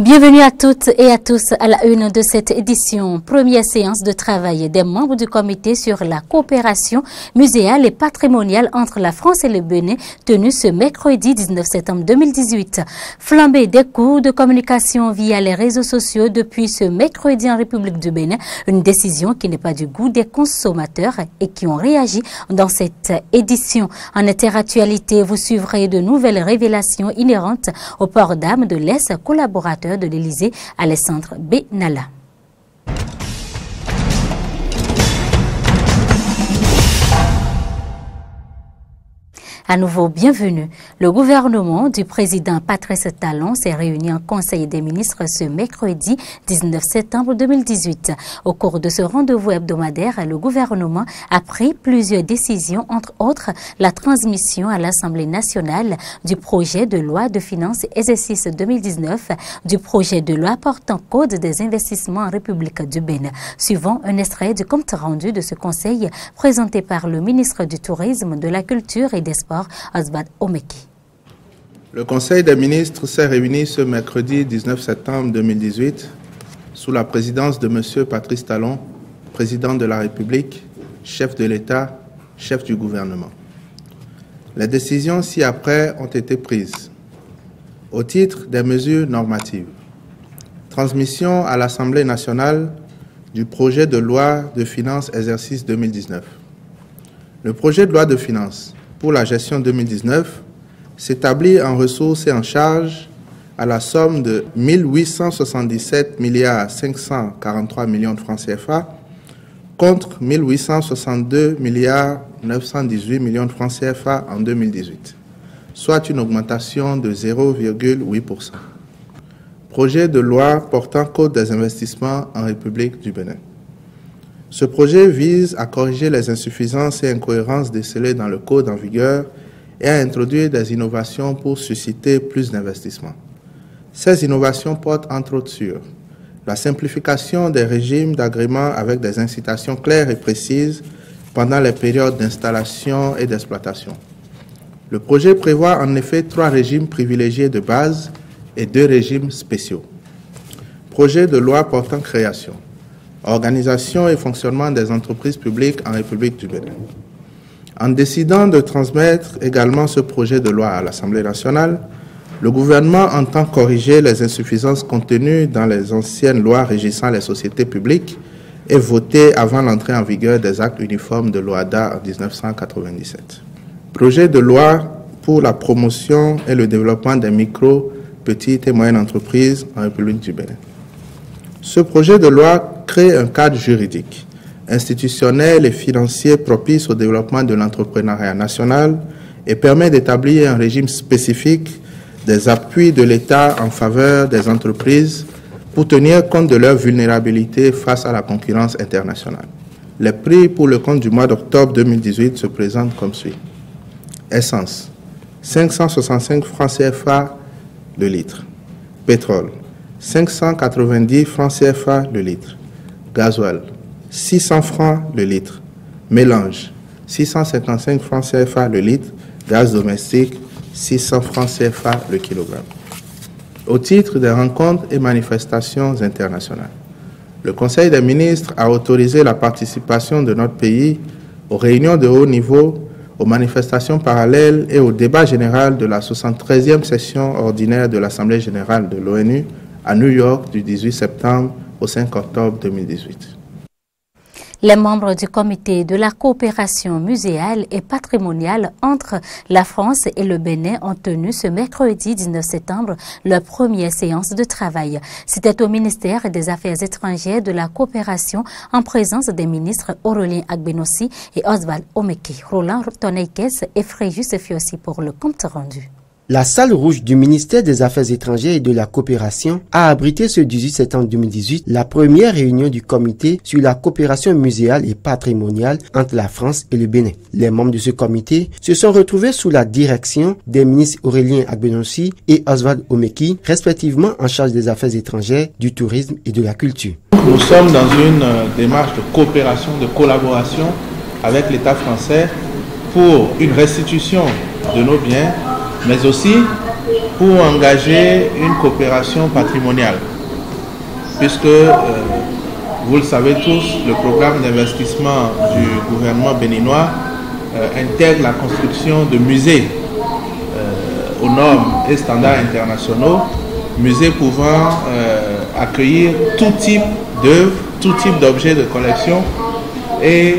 Bienvenue à toutes et à tous à la une de cette édition. Première séance de travail des membres du comité sur la coopération muséale et patrimoniale entre la France et le Bénin, tenue ce mercredi 19 septembre 2018. Flambée des coûts de communication via les réseaux sociaux depuis ce mercredi en République du Bénin, une décision qui n'est pas du goût des consommateurs et qui ont réagi dans cette édition. En interactualité, vous suivrez de nouvelles révélations inhérentes au port d'armes de l'ex-collaborateur de l'Élysée, Alessandre Benalla. À nouveau, bienvenue. Le gouvernement du président Patrice Talon s'est réuni en Conseil des ministres ce mercredi 19 septembre 2018. Au cours de ce rendez-vous hebdomadaire, le gouvernement a pris plusieurs décisions, entre autres la transmission à l'Assemblée nationale du projet de loi de finances exercice 2019, du projet de loi portant code des investissements en République du Bénin. Suivant un extrait du compte rendu de ce conseil présenté par le ministre du Tourisme, de la Culture et des Sports, Oswald Omeki. Le Conseil des ministres s'est réuni ce mercredi 19 septembre 2018 sous la présidence de M. Patrice Talon, président de la République, chef de l'État, chef du gouvernement. Les décisions ci-après ont été prises au titre des mesures normatives. Transmission à l'Assemblée nationale du projet de loi de finances exercice 2019. Le projet de loi de finances pour la gestion 2019 s'établit en ressources et en charges à la somme de 1877 543 millions de francs CFA contre 1862 918 millions de francs CFA en 2018, soit une augmentation de 0,8%. Projet de loi portant code des investissements en République du Bénin. Ce projet vise à corriger les insuffisances et incohérences décelées dans le code en vigueur et à introduire des innovations pour susciter plus d'investissements. Ces innovations portent entre autres sur la simplification des régimes d'agrément avec des incitations claires et précises pendant les périodes d'installation et d'exploitation. Le projet prévoit en effet 3 régimes privilégiés de base et 2 régimes spéciaux. Projet de loi portant création, organisation et fonctionnement des entreprises publiques en République du Bénin. En décidant de transmettre également ce projet de loi à l'Assemblée nationale, le gouvernement entend corriger les insuffisances contenues dans les anciennes lois régissant les sociétés publiques et votées avant l'entrée en vigueur des actes uniformes de l'OHADA en 1997. Projet de loi pour la promotion et le développement des micro, petites et moyennes entreprises en République du Bénin. Ce projet de loi crée un cadre juridique, institutionnel et financier propice au développement de l'entrepreneuriat national et permet d'établir un régime spécifique des appuis de l'État en faveur des entreprises pour tenir compte de leur vulnérabilité face à la concurrence internationale. Les prix pour le compte du mois d'octobre 2018 se présentent comme suit. Essence, 565 francs CFA le litre. Pétrole, 590 francs CFA le litre. Gasoil, 600 francs le litre. Mélange, 655 francs CFA le litre. Gaz domestique, 600 francs CFA le kilogramme. Au titre des rencontres et manifestations internationales, le Conseil des ministres a autorisé la participation de notre pays aux réunions de haut niveau, aux manifestations parallèles et au débat général de la 73e session ordinaire de l'Assemblée générale de l'ONU à New York du 18 septembre au 5 octobre 2018. Les membres du comité de la coopération muséale et patrimoniale entre la France et le Bénin ont tenu ce mercredi 19 septembre leur première séance de travail. C'était au ministère des Affaires étrangères de la coopération en présence des ministres Aurélien Agbenossi et Oswald Omeki. Roland Toneikes et Fréjus Fiossi pour le compte rendu. La salle rouge du ministère des Affaires étrangères et de la coopération a abrité ce 18 septembre 2018 la première réunion du comité sur la coopération muséale et patrimoniale entre la France et le Bénin. Les membres de ce comité se sont retrouvés sous la direction des ministres Aurélien Agbenossi et Oswald Omeki, respectivement en charge des affaires étrangères, du tourisme et de la culture. Nous sommes dans une démarche de coopération, de collaboration avec l'État français pour une restitution de nos biens, mais aussi pour engager une coopération patrimoniale. Puisque, vous le savez tous, le programme d'investissement du gouvernement béninois intègre la construction de musées aux normes et standards internationaux, musées pouvant accueillir tout type d'œuvres, tout type d'objets de collection et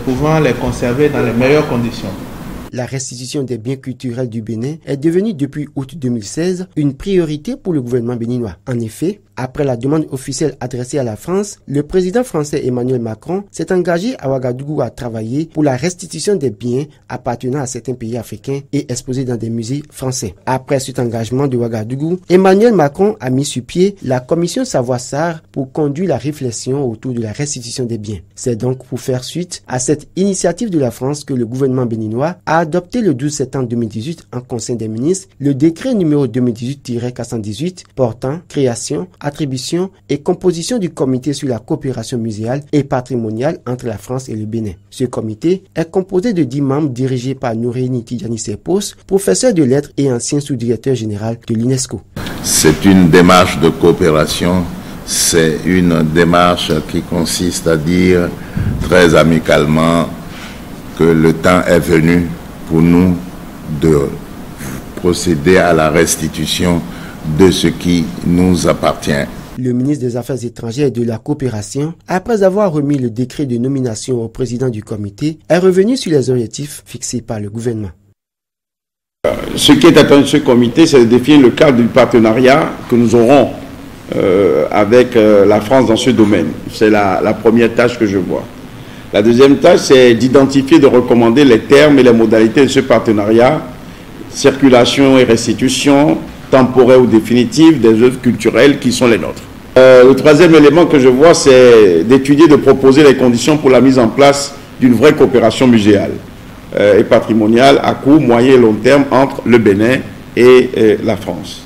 pouvant les conserver dans les meilleures conditions. La restitution des biens culturels du Bénin est devenue depuis août 2016 une priorité pour le gouvernement béninois. En effet, après la demande officielle adressée à la France, le président français Emmanuel Macron s'est engagé à Ouagadougou à travailler pour la restitution des biens appartenant à certains pays africains et exposés dans des musées français. Après cet engagement de Ouagadougou, Emmanuel Macron a mis sur pied la commission Savoie-Sarr pour conduire la réflexion autour de la restitution des biens. C'est donc pour faire suite à cette initiative de la France que le gouvernement béninois a adopté le 12 septembre 2018 en Conseil des ministres le décret numéro 2018-418 portant création, attribution et composition du comité sur la coopération muséale et patrimoniale entre la France et le Bénin. Ce comité est composé de 10 membres dirigés par Nouréni Tidjani Sepos, professeur de lettres et ancien sous-directeur général de l'UNESCO. C'est une démarche de coopération, c'est une démarche qui consiste à dire très amicalement que le temps est venu pour nous de procéder à la restitution de ce qui nous appartient. Le ministre des Affaires étrangères et de la coopération, après avoir remis le décret de nomination au président du comité, est revenu sur les objectifs fixés par le gouvernement. Ce qui est attendu de ce comité, c'est de définir le cadre du partenariat que nous aurons avec la France dans ce domaine. C'est la première tâche que je vois. La deuxième tâche, c'est d'identifier, de recommander les termes et les modalités de ce partenariat, circulation et restitution, temporaire ou définitive des œuvres culturelles qui sont les nôtres. Le troisième élément que je vois, c'est d'étudier, de proposer les conditions pour la mise en place d'une vraie coopération muséale et patrimoniale à court, moyen et long terme entre le Bénin et la France.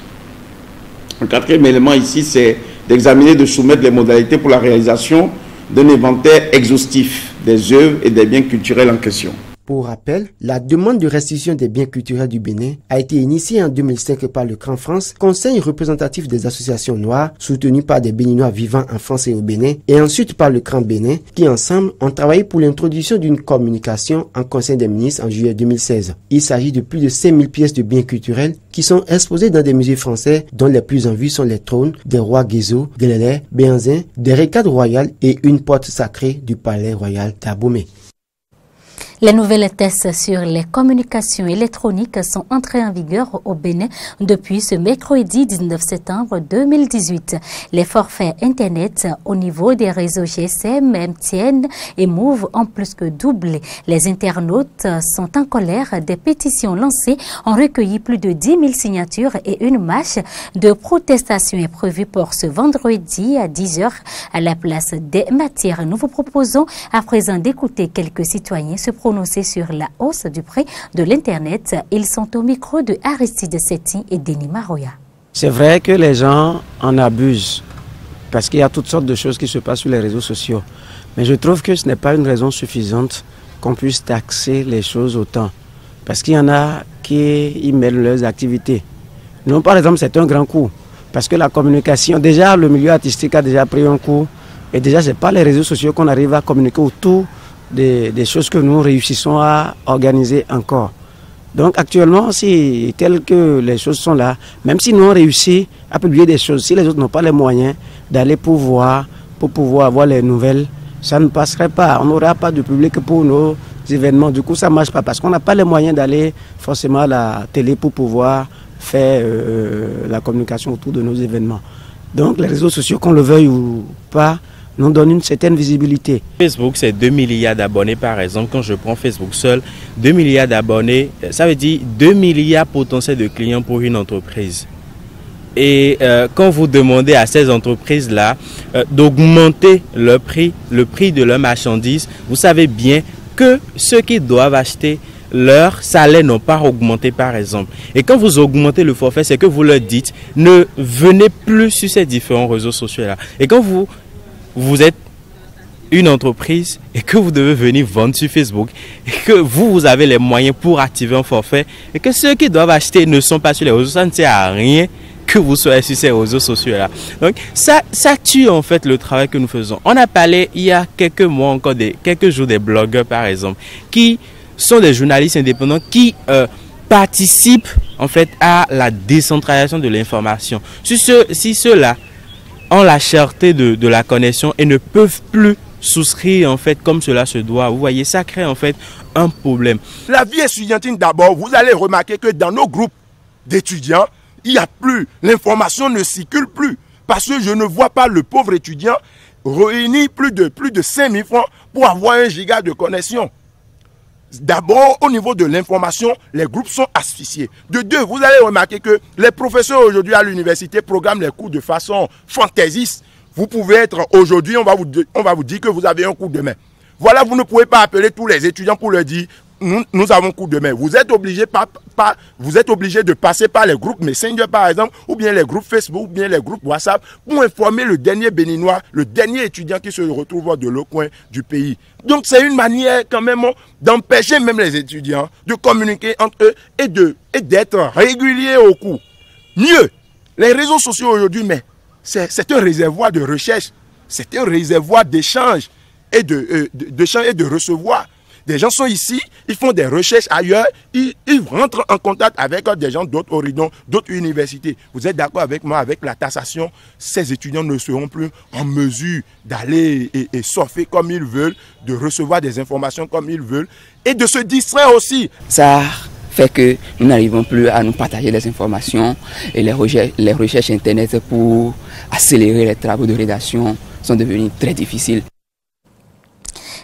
Le quatrième élément ici, c'est d'examiner, de soumettre les modalités pour la réalisation d'un inventaire exhaustif des œuvres et des biens culturels en question. Pour rappel, la demande de restitution des biens culturels du Bénin a été initiée en 2005 par le CRAN France, conseil représentatif des associations noires, soutenu par des Béninois vivant en France et au Bénin, et ensuite par le CRAN Bénin, qui ensemble ont travaillé pour l'introduction d'une communication en conseil des ministres en juillet 2016. Il s'agit de plus de 5000 pièces de biens culturels qui sont exposées dans des musées français, dont les plus en vue sont les trônes des rois Guézo, Guélélé, Béanzin, des récades royales et une porte sacrée du palais royal d'Abomey. Les nouvelles tests sur les communications électroniques sont entrées en vigueur au Bénin depuis ce mercredi 19 septembre 2018. Les forfaits Internet au niveau des réseaux GSM, MTN et Move ont plus que doublé. Les internautes sont en colère. Des pétitions lancées ont recueilli plus de 10 000 signatures et une marche de protestation est prévue pour ce vendredi à 10h à la place des Matières. Nous vous proposons à présent d'écouter quelques citoyens se prononcer sur la hausse du prix de l'Internet. Ils sont au micro de Aristide Setti et Denis Maroya. C'est vrai que les gens en abusent parce qu'il y a toutes sortes de choses qui se passent sur les réseaux sociaux. Mais je trouve que ce n'est pas une raison suffisante qu'on puisse taxer les choses autant. Parce qu'il y en a qui y mêlent leurs activités. Nous, par exemple, c'est un grand coup. Parce que la communication, déjà le milieu artistique a déjà pris un coup. Et déjà, ce n'est pas les réseaux sociaux qu'on arrive à communiquer autour des choses que nous réussissons à organiser encore. Donc actuellement, si tel que les choses sont là, même si nous on réussit à publier des choses, si les autres n'ont pas les moyens d'aller pour pouvoir avoir les nouvelles, ça ne passerait pas. On n'aura pas de public pour nos événements. Du coup, ça ne marche pas parce qu'on n'a pas les moyens d'aller forcément à la télé pour pouvoir faire la communication autour de nos événements. Donc les réseaux sociaux, qu'on le veuille ou pas, nous donne une certaine visibilité. Facebook, c'est 2 milliards d'abonnés par exemple. Quand je prends Facebook seul, 2 milliards d'abonnés, ça veut dire 2 milliards potentiels de clients pour une entreprise. Et quand vous demandez à ces entreprises-là d'augmenter le prix de leurs marchandises, vous savez bien que ceux qui doivent acheter leurs salaires n'ont pas augmenté par exemple. Et quand vous augmentez le forfait, c'est que vous leur dites ne venez plus sur ces différents réseaux sociaux-là. Et quand vous êtes une entreprise et que vous devez venir vendre sur Facebook et que vous avez les moyens pour activer un forfait et que ceux qui doivent acheter ne sont pas sur les réseaux, ça ne sert à rien que vous soyez sur ces réseaux sociaux-là. Donc ça tue en fait le travail que nous faisons. On a parlé il y a quelques mois encore, quelques jours, des blogueurs par exemple, qui sont des journalistes indépendants qui participent en fait à la décentralisation de l'information. Si ceux-là ont la cherté de la connexion et ne peuvent plus souscrire en fait comme cela se doit, vous voyez, ça crée en fait un problème. La vie estudiantine d'abord, vous allez remarquer que dans nos groupes d'étudiants, il n'y a plus, l'information ne circule plus. Parce que je ne vois pas le pauvre étudiant réunir plus de 5 000 francs pour avoir 1 giga de connexion. D'abord, au niveau de l'information, les groupes sont asphyxiés. De deux, vous allez remarquer que les professeurs aujourd'hui à l'université programment les cours de façon fantaisiste. Vous pouvez être aujourd'hui, on va vous dire que vous avez un cours demain. Voilà, vous ne pouvez pas appeler tous les étudiants pour leur dire nous avons cours demain. Vous êtes obligé de passer par les groupes Messenger par exemple, ou bien les groupes Facebook, ou bien les groupes WhatsApp pour informer le dernier béninois, le dernier étudiant qui se retrouve de l'autre coin du pays. Donc c'est une manière quand même d'empêcher même les étudiants de communiquer entre eux et d'être réguliers au cours. Mieux, les réseaux sociaux aujourd'hui, mais c'est un réservoir de recherche, c'est un réservoir d'échange et de recevoir. Des gens sont ici, ils font des recherches ailleurs, ils rentrent en contact avec des gens d'autres horizons, d'autres universités. Vous êtes d'accord avec moi, avec la taxation, ces étudiants ne seront plus en mesure d'aller et surfer comme ils veulent, de recevoir des informations comme ils veulent et de se distraire aussi. Ça fait que nous n'arrivons plus à nous partager les informations et les recherches internet pour accélérer les travaux de rédaction sont devenues très difficiles.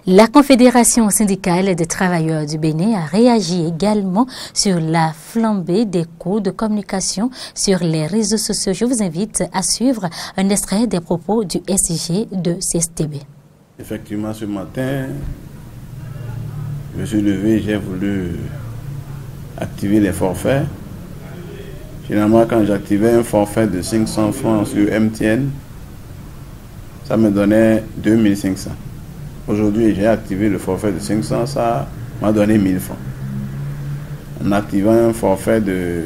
La Confédération syndicale des travailleurs du Bénin a réagi également sur la flambée des coûts de communication sur les réseaux sociaux. Je vous invite à suivre un extrait des propos du SIG de CSTB. Effectivement, ce matin, je me suis levé et j'ai voulu activer les forfaits. Finalement, quand j'activais un forfait de 500 francs sur MTN, ça me donnait 2500. Aujourd'hui, j'ai activé le forfait de 500, ça m'a donné 1000 francs. En activant un forfait de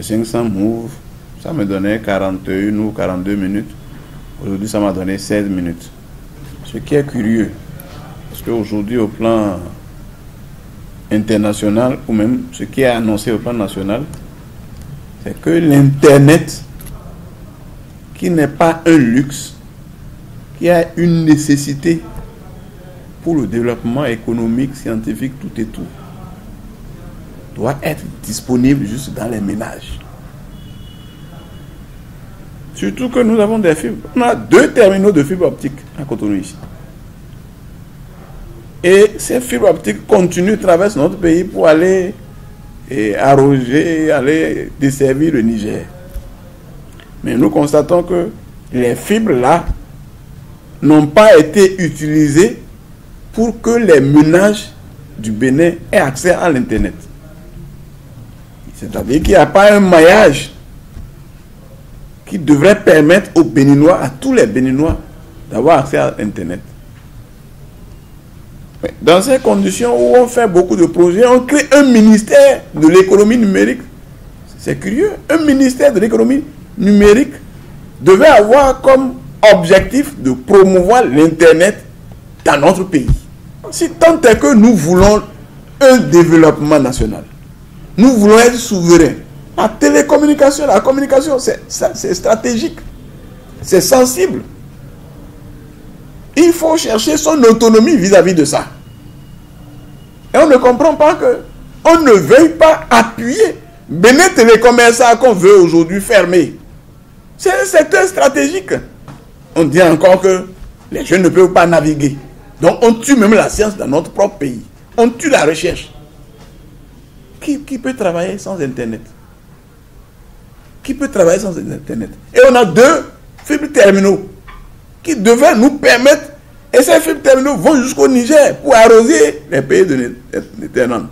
500 Move, ça me donnait 41 ou 42 minutes. Aujourd'hui, ça m'a donné 16 minutes. Ce qui est curieux, parce qu'aujourd'hui, au plan international, ou même ce qui est annoncé au plan national, c'est que l'Internet, qui n'est pas un luxe, qui a une nécessité pour le développement économique, scientifique, tout et tout, doit être disponible juste dans les ménages. Surtout que nous avons des fibres. On a 2 terminaux de fibres optiques à Cotonou ici. Et ces fibres optiques continuent, traversent notre pays pour aller arroger, aller desservir le Niger. Mais nous constatons que les fibres là n'ont pas été utilisées pour que les ménages du Bénin aient accès à l'Internet. C'est-à-dire qu'il n'y a pas un maillage qui devrait permettre aux Béninois, à tous les Béninois, d'avoir accès à l'Internet. Dans ces conditions où on fait beaucoup de projets, on crée un ministère de l'économie numérique. C'est curieux. Un ministère de l'économie numérique devait avoir comme objectif de promouvoir l'Internet dans notre pays. Si tant est que nous voulons un développement national, nous voulons être souverains. La télécommunication, la communication, c'est stratégique, c'est sensible. Il faut chercher son autonomie vis-à-vis de ça. Et on ne comprend pas qu'on ne veuille pas appuyer Bénin Télécom SA qu'on veut aujourd'hui fermer. C'est un secteur stratégique. On dit encore que les jeunes ne peuvent pas naviguer. Donc on tue même la science dans notre propre pays. On tue la recherche. Qui peut travailler sans Internet? Qui peut travailler sans Internet? Et on a 2 fibres terminaux qui devaient nous permettre, et ces fibres terminaux vont jusqu'au Niger pour arroser les pays de l'Internet.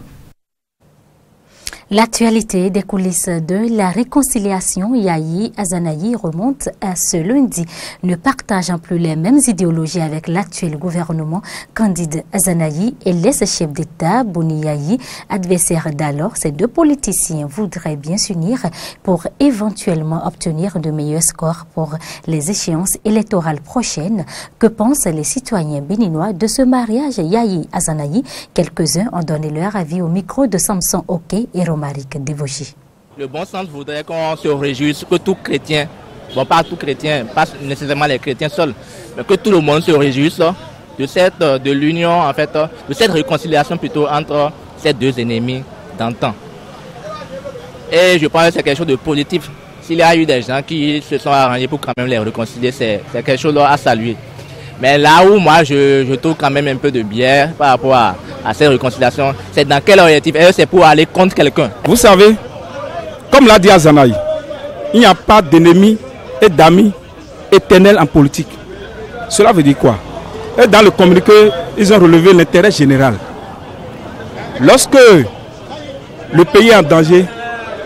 L'actualité des coulisses de la réconciliation Yayi Azanayi remonte à ce lundi. Ne partageant plus les mêmes idéologies avec l'actuel gouvernement, Candide Azanayi et l'ex-chef d'État Boni Yayi, adversaires d'alors, ces deux politiciens voudraient bien s'unir pour éventuellement obtenir de meilleurs scores pour les échéances électorales prochaines. Que pensent les citoyens béninois de ce mariage Yayi Azanayi? Quelques-uns ont donné leur avis au micro de Samson Oké et Romaric Devoshi. Le bon sens voudrait qu'on se réjouisse que tout chrétien, bon pas tout chrétien, pas nécessairement les chrétiens seuls, mais que tout le monde se réjouisse de l'union, en fait, de cette réconciliation plutôt entre ces deux ennemis d'antan. Et je pense que c'est quelque chose de positif. S'il y a eu des gens qui se sont arrangés pour quand même les réconcilier, c'est quelque chose à saluer. Mais là où moi je trouve quand même un peu de biais par rapport à cette réconciliation, c'est dans quel objectif? C'est pour aller contre quelqu'un. Vous savez, comme l'a dit Azanayi, il n'y a pas d'ennemis et d'amis éternels en politique. Cela veut dire quoi? Et dans le communiqué, ils ont relevé l'intérêt général. Lorsque le pays est en danger,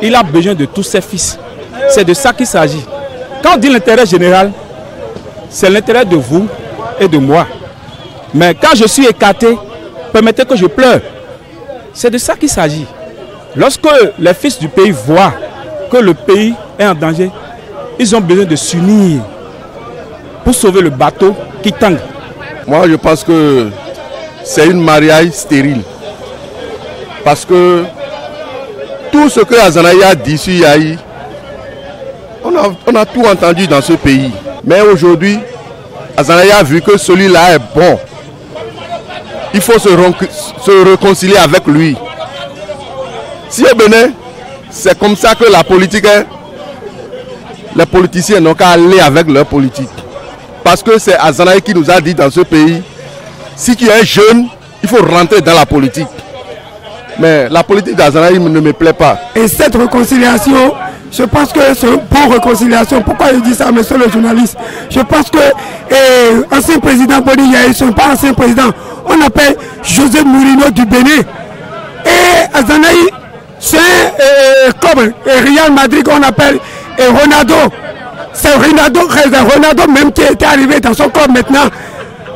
il a besoin de tous ses fils. C'est de ça qu'il s'agit. Quand on dit l'intérêt général, c'est l'intérêt de vous et de moi. Mais quand je suis écarté, permettez que je pleure. C'est de ça qu'il s'agit. Lorsque les fils du pays voient que le pays est en danger, ils ont besoin de s'unir pour sauver le bateau qui tangue. Moi, je pense que c'est une mariage stérile. Parce que tout ce que Azanayi a dit sur Yayi, on a tout entendu dans ce pays. Mais aujourd'hui, Azanayi a vu que celui-là est bon. Il faut se réconcilier avec lui. Si au Bénin, c'est comme ça que la politique est, les politiciens n'ont qu'à aller avec leur politique. Parce que c'est Azanayi qui nous a dit dans ce pays, si tu es jeune, il faut rentrer dans la politique. Mais la politique d'Azanayi ne me plaît pas. Et cette réconciliation, je pense que c'est une bonne réconciliation. Pourquoi il dit ça, monsieur le journaliste? Je pense que ancien président Boni Yayi, ce n'est pas ancien président. On appelle José Mourinho du Bénin. Et Azanayi, c'est comme Real Madrid qu'on appelle Ronaldo. C'est Ronaldo même qui était arrivé dans son club maintenant.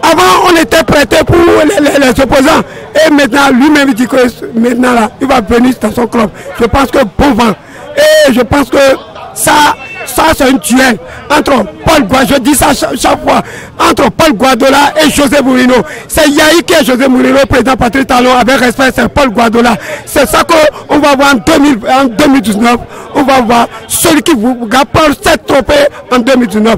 Avant, on était prêté pour les opposants. Et maintenant, lui-même dit que maintenant, là, il va venir dans son club. Je pense que bon vent. Et je pense que ça c'est un duel entre Paul Guadola, je dis ça chaque fois, entre Paul Guadola et José Mourinho. C'est Yayi qui est José Mourinho, président Patrice Talon, avec respect, c'est Paul Guadola. C'est ça qu'on va voir en 2019. On va voir celui qui va prendre cette trophée en 2019.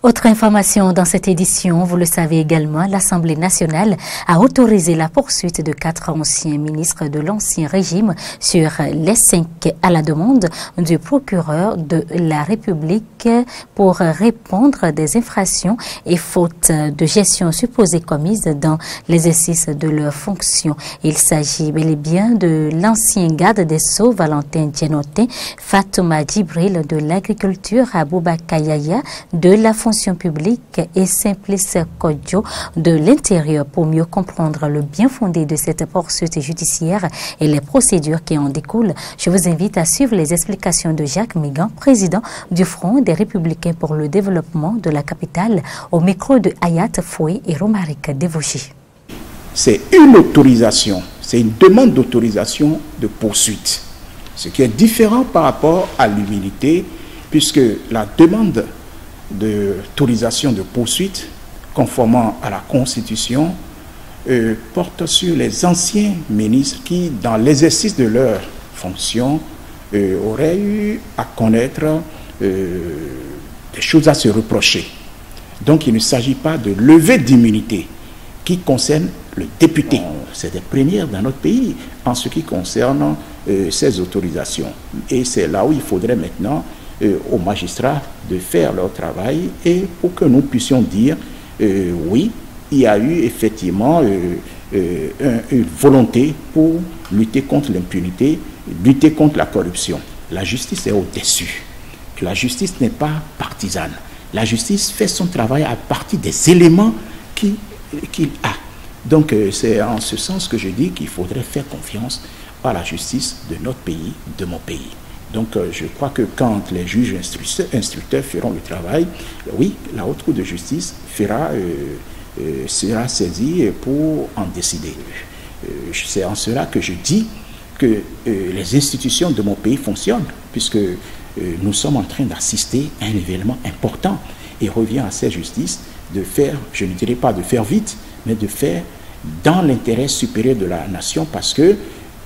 Autre information dans cette édition, vous le savez également, l'Assemblée nationale a autorisé la poursuite de 4 anciens ministres de l'ancien régime sur les 5 à la demande du procureur de la République pour répondre des infractions et fautes de gestion supposées commises dans l'exercice de leurs fonctions. Il s'agit bel et bien de l'ancien garde des Sceaux, Valentin Djenotin, Fatouma Djibril de l'agriculture, Aboubacar Yaya de la fonction publique et Simplice Kodjo de l'intérieur. Pour mieux comprendre le bien fondé de cette poursuite judiciaire et les procédures qui en découlent, je vous invite à suivre les explications de Jacques Migan, président du Front des Républicains pour le développement de la capitale, au micro de Hayat Foué et Romaric Devoshi. C'est une autorisation, c'est une demande d'autorisation de poursuite, ce qui est différent par rapport à l'humilité, puisque la demande d'autorisation de poursuite, conformément à la Constitution, porte sur les anciens ministres qui, dans l'exercice de leurs fonctions, auraient eu à connaître des choses à se reprocher. Donc il ne s'agit pas de levée d'immunité qui concerne le député. C'est des premières dans notre pays en ce qui concerne ces autorisations. Et c'est là où il faudrait maintenant aux magistrats de faire leur travail et pour que nous puissions dire oui, il y a eu effectivement une volonté pour lutter contre l'impunité, lutter contre la corruption. La justice est au-dessus. La justice n'est pas partisane. La justice fait son travail à partir des éléments qu'il a. Donc c'est en ce sens que je dis qu'il faudrait faire confiance à la justice de notre pays, de mon pays. Donc je crois que quand les juges instructeurs feront le travail, oui, la haute cour de justice sera saisie pour en décider. C'est en cela que je dis que les institutions de mon pays fonctionnent, puisque nous sommes en train d'assister à un événement important. Et revient à cette justice de faire, je ne dirais pas de faire vite, mais de faire dans l'intérêt supérieur de la nation, parce que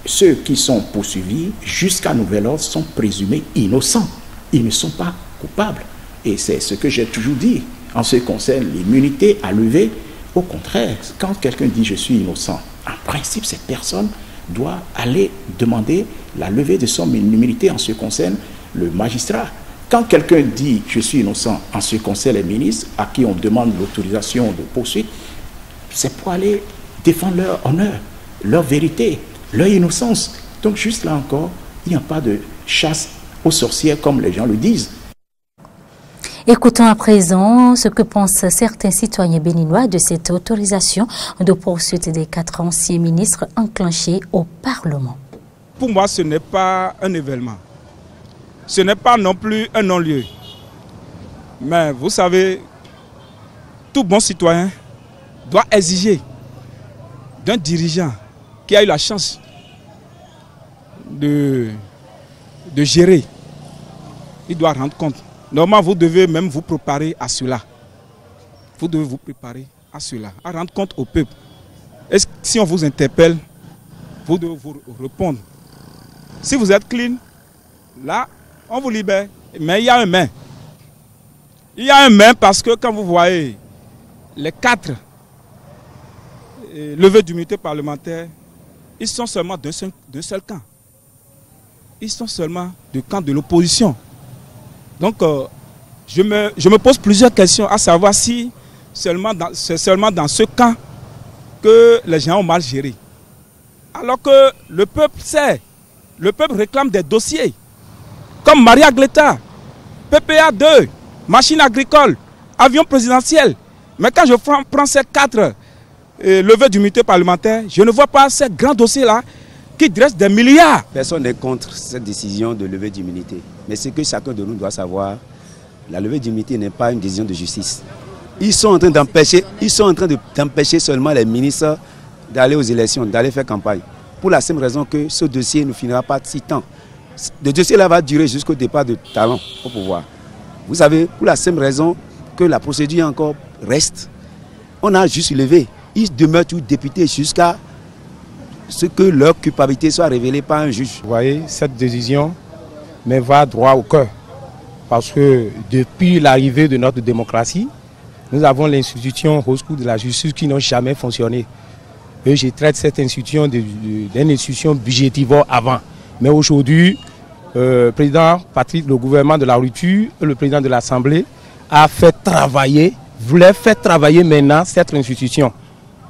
ceux qui sont poursuivis jusqu'à nouvel ordre sont présumés innocents. Ils ne sont pas coupables. Et c'est ce que j'ai toujours dit en ce qui concerne l'immunité à lever. Au contraire, quand quelqu'un dit je suis innocent, en principe, cette personne doit aller demander la levée de son immunité en ce qui concerne le magistrat. Quand quelqu'un dit « je suis innocent » en ce qui concerne les ministres à qui on demande l'autorisation de poursuite, c'est pour aller défendre leur honneur, leur vérité, leur innocence. Donc juste là encore, il n'y a pas de chasse aux sorcières comme les gens le disent. Écoutons à présent ce que pensent certains citoyens béninois de cette autorisation de poursuite des 4 anciens ministres enclenchés au Parlement. Pour moi, ce n'est pas un événement. Ce n'est pas non plus un non-lieu. Mais vous savez, tout bon citoyen doit exiger d'un dirigeant qui a eu la chance de gérer. Il doit rendre compte. Normalement, vous devez même vous préparer à cela. Vous devez vous préparer à cela, à rendre compte au peuple. Et si on vous interpelle, vous devez vous répondre. Si vous êtes clean, là, on vous libère. Mais il y a un mais. Il y a un mais parce que quand vous voyez les 4 levées d'immunité parlementaire, ils sont seulement d'un seul camp. Ils sont seulement du camp de l'opposition. Donc, je me pose plusieurs questions, à savoir si c'est seulement dans ce camp que les gens ont mal géré. Alors que le peuple sait, le peuple réclame des dossiers, comme Maria Gleta, PPA 2, machine agricole, avion présidentiel. Mais quand je prends ces 4 levées d'immunité parlementaire, je ne vois pas ces grands dossiers-là qui dressent des milliards. Personne n'est contre cette décision de levée d'immunité. Mais ce que chacun de nous doit savoir, la levée d'immunité n'est pas une décision de justice. Ils sont en train d'empêcher seulement les ministres d'aller aux élections, d'aller faire campagne. Pour la simple raison que ce dossier ne finira pas si tant. Le dossier-là va durer jusqu'au départ de Talon au pouvoir. Vous savez, pour la simple raison que la procédure encore reste, on a juste levé. Ils demeurent tous députés jusqu'à ce que leur culpabilité soit révélée par un juge. Vous voyez, cette décision me va droit au cœur. Parce que depuis l'arrivée de notre démocratie, nous avons l'institution Haute Cour de la justice qui n'a jamais fonctionné. Et je traite cette institution d'une institution budgétivore avant. Mais aujourd'hui, le gouvernement de la rupture et le président de l'Assemblée voulait faire travailler maintenant cette institution.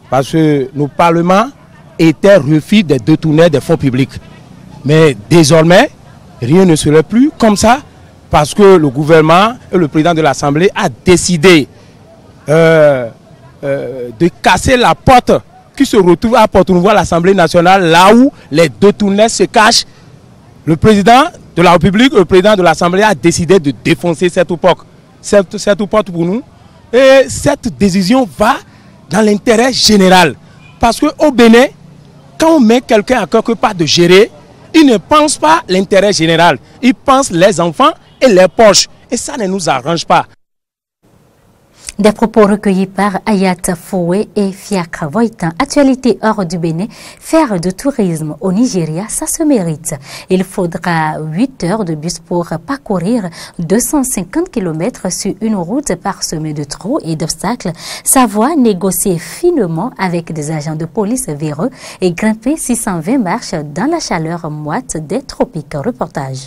Parce que nos parlements étaient refus des détourneurs des fonds publics. Mais désormais, rien ne serait plus comme ça parce que le gouvernement et le président de l'Assemblée a décidé de casser la porte qui se retrouve à Porte-Nouveau à l'Assemblée nationale, là où les détourneurs se cachent. Le président de la République, le président de l'Assemblée a décidé de défoncer cette porte pour nous. Et cette décision va dans l'intérêt général. Parce qu'au Bénin, quand on met quelqu'un à quelque part de gérer, il ne pense pas l'intérêt général. Il pense les enfants et les poches. Et ça ne nous arrange pas. Des propos recueillis par Ayat Foué et Fiacre Voitan. Actualité hors du Bénin, faire du tourisme au Nigeria, ça se mérite. Il faudra 8 heures de bus pour parcourir 250 km sur une route parsemée de trous et d'obstacles. Savoir négocier finement avec des agents de police véreux et grimper 620 marches dans la chaleur moite des tropiques. Reportage.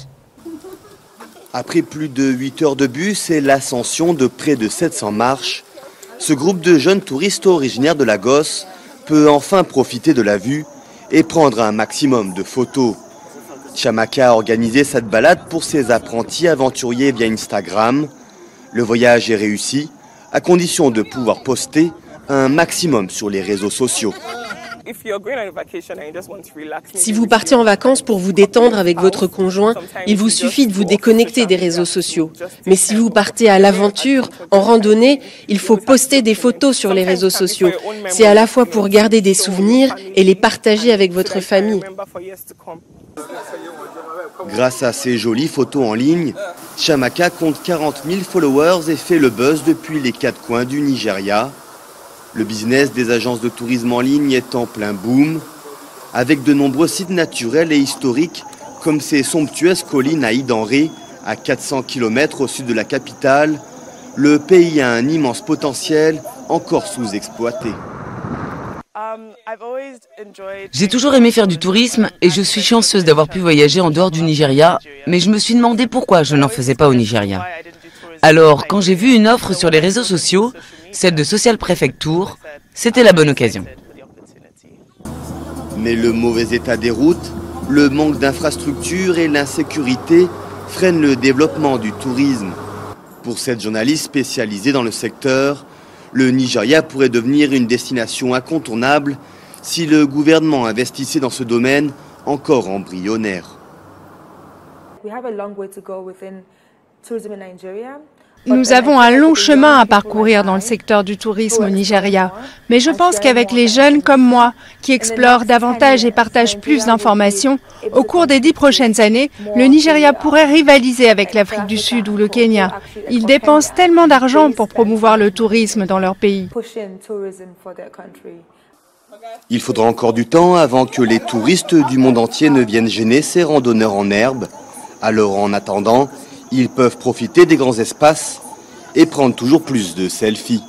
Après plus de 8 heures de bus et l'ascension de près de 700 marches, ce groupe de jeunes touristes originaires de Lagos peut enfin profiter de la vue et prendre un maximum de photos. Chamaka a organisé cette balade pour ses apprentis aventuriers via Instagram. Le voyage est réussi, à condition de pouvoir poster un maximum sur les réseaux sociaux. Si vous partez en vacances pour vous détendre avec votre conjoint, il vous suffit de vous déconnecter des réseaux sociaux. Mais si vous partez à l'aventure, en randonnée, il faut poster des photos sur les réseaux sociaux. C'est à la fois pour garder des souvenirs et les partager avec votre famille. Grâce à ces jolies photos en ligne, Chiamaka compte 40 000 followers et fait le buzz depuis les quatre coins du Nigeria. Le business des agences de tourisme en ligne est en plein boom, avec de nombreux sites naturels et historiques comme ces somptueuses collines à Idanré, à 400 km au sud de la capitale. Le pays a un immense potentiel encore sous-exploité. J'ai toujours aimé faire du tourisme et je suis chanceuse d'avoir pu voyager en dehors du Nigeria, mais je me suis demandé pourquoi je n'en faisais pas au Nigeria. Alors, quand j'ai vu une offre sur les réseaux sociaux, celle de Social Prefecture, c'était la bonne occasion. Mais le mauvais état des routes, le manque d'infrastructures et l'insécurité freinent le développement du tourisme. Pour cette journaliste spécialisée dans le secteur, le Nigeria pourrait devenir une destination incontournable si le gouvernement investissait dans ce domaine encore embryonnaire. Nous avons un long chemin à parcourir dans le secteur du tourisme au Nigeria, mais je pense qu'avec les jeunes comme moi, qui explorent davantage et partagent plus d'informations, au cours des 10 prochaines années, le Nigeria pourrait rivaliser avec l'Afrique du Sud ou le Kenya. Ils dépensent tellement d'argent pour promouvoir le tourisme dans leur pays. Il faudra encore du temps avant que les touristes du monde entier ne viennent gêner ces randonneurs en herbe. Alors en attendant, ils peuvent profiter des grands espaces et prendre toujours plus de selfies.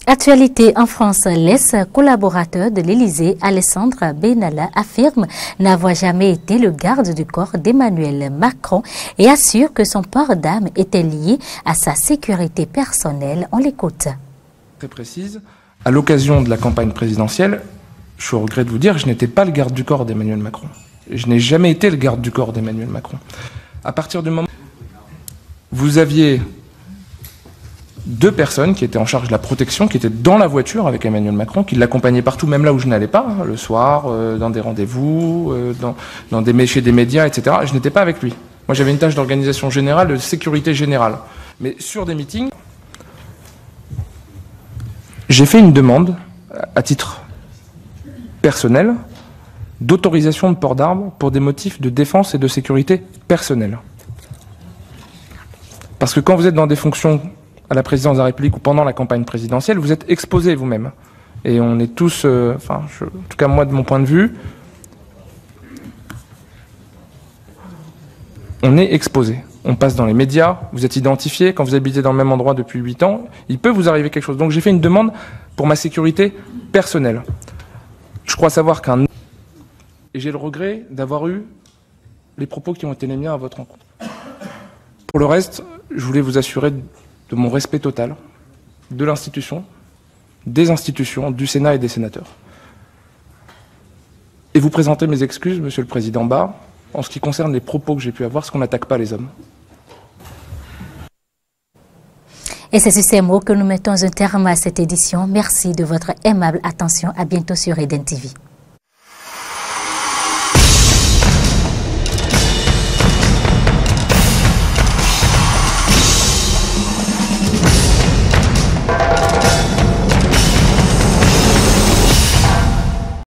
Actualité en France, l'ex-collaborateur de l'Élysée, Alessandra Benalla, affirme n'avoir jamais été le garde du corps d'Emmanuel Macron et assure que son port d'armes était lié à sa sécurité personnelle. On l'écoute. Très précise, à l'occasion de la campagne présidentielle, je regrette de vous dire, je n'étais pas le garde du corps d'Emmanuel Macron. Je n'ai jamais été le garde du corps d'Emmanuel Macron. À partir du moment où vous aviez 2 personnes qui étaient en charge de la protection, qui étaient dans la voiture avec Emmanuel Macron, qui l'accompagnaient partout, même là où je n'allais pas, le soir, dans des rendez-vous, chez des médias, etc. Je n'étais pas avec lui. Moi, j'avais une tâche d'organisation générale, de sécurité générale. Mais sur des meetings, j'ai fait une demande, à titre personnel, d'autorisation de port d'armes pour des motifs de défense et de sécurité personnelle. Parce que quand vous êtes dans des fonctions à la présidence de la République ou pendant la campagne présidentielle, vous êtes exposé vous-même. Et on est tous, en tout cas moi de mon point de vue, on est exposé. On passe dans les médias, vous êtes identifié, quand vous habitez dans le même endroit depuis 8 ans, il peut vous arriver quelque chose. Donc j'ai fait une demande pour ma sécurité personnelle. Je crois savoir et j'ai le regret d'avoir eu les propos qui ont été les miens à votre rencontre. Pour le reste, je voulais vous assurer de mon respect total de l'institution, des institutions, du Sénat et des sénateurs. Et vous présenter mes excuses, Monsieur le Président Barr, en ce qui concerne les propos que j'ai pu avoir, parce qu'on n'attaque pas les hommes. Et c'est sur ces mots que nous mettons un terme à cette édition. Merci de votre aimable attention. À bientôt sur Eden TV.